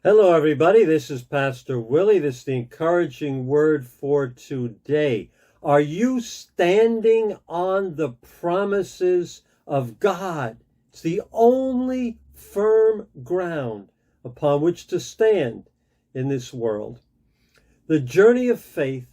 Hello, everybody. This is Pastor Willie. This is the encouraging word for today. Are you standing on the promises of God? It's the only firm ground upon which to stand in this world. The journey of faith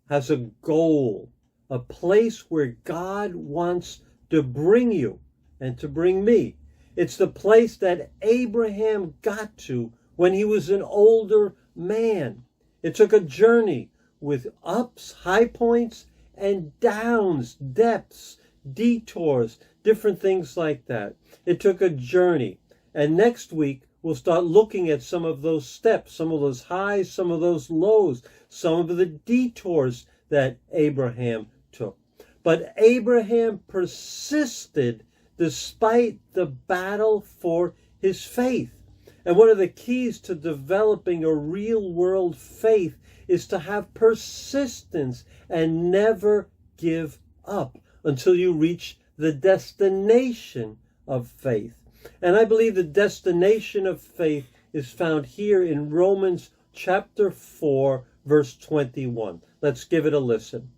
has a goal, a place where God wants to bring you and to bring me. It's the place that Abraham got to when he was an older man. It took a journey with ups, high points, and downs, depths, detours, different things like that. It took a journey. And next week, we'll start looking at some of those steps, some of those highs, some of those lows, some of the detours that Abraham took. But Abraham persisted despite the battle for his faith. And one of the keys to developing a real world faith is to have persistence and never give up until you reach the destination of faith. And I believe the destination of faith is found here in Romans chapter 4, verse 21. Let's give it a listen.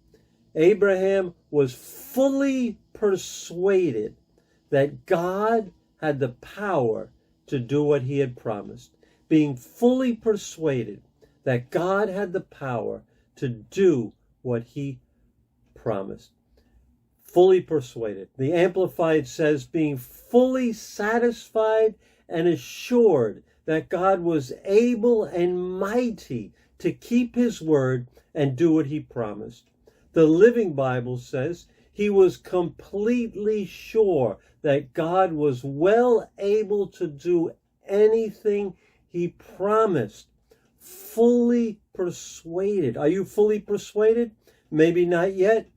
Abraham was fully persuaded that God had the power to do what he had promised, being fully persuaded that God had the power to do what he promised. Fully persuaded. The Amplified says being fully satisfied and assured that God was able and mighty to keep his word and do what he promised. The Living Bible says he was completely sure that God was well able to do anything he promised. Fully persuaded. Are you fully persuaded? Maybe not yet,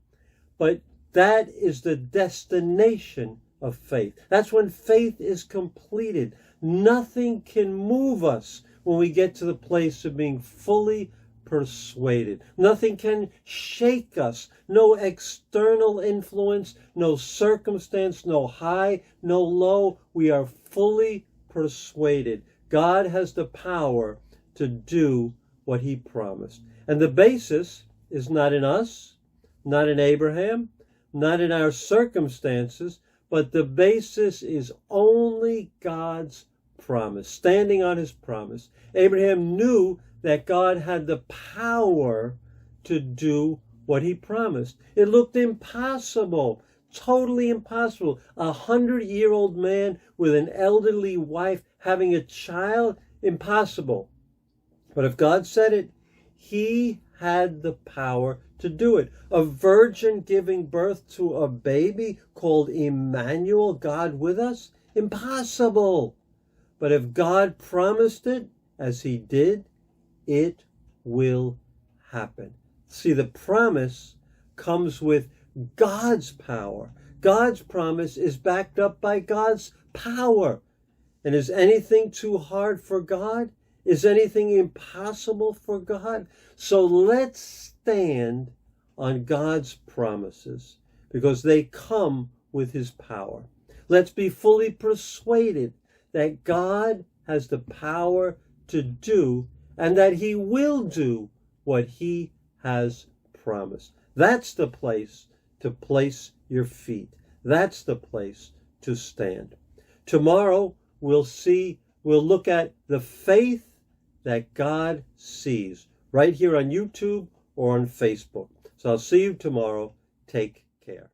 but that is the destination of faith. That's when faith is completed. Nothing can move us when we get to the place of being fully persuaded. Nothing can shake us. No external influence, no circumstance, no high, no low. We are fully persuaded. God has the power to do what he promised. And the basis is not in us, not in Abraham, not in our circumstances, but the basis is only God's promise, standing on his promise. Abraham knew that God had the power to do what he promised. It looked impossible, totally impossible. 100-year-old man with an elderly wife having a child, impossible. But if God said it, he had the power to do it. A virgin giving birth to a baby called Emmanuel, God with us, impossible. But if God promised it, as he did, it will happen. See, the promise comes with God's power. God's promise is backed up by God's power. And is anything too hard for God? Is anything impossible for God? So let's stand on God's promises because they come with his power. Let's be fully persuaded that God has the power to do and that he will do what he has promised. That's the place to place your feet. That's the place to stand. Tomorrow we'll look at the faith that God sees right here on YouTube or on Facebook. So I'll see you tomorrow. Take care.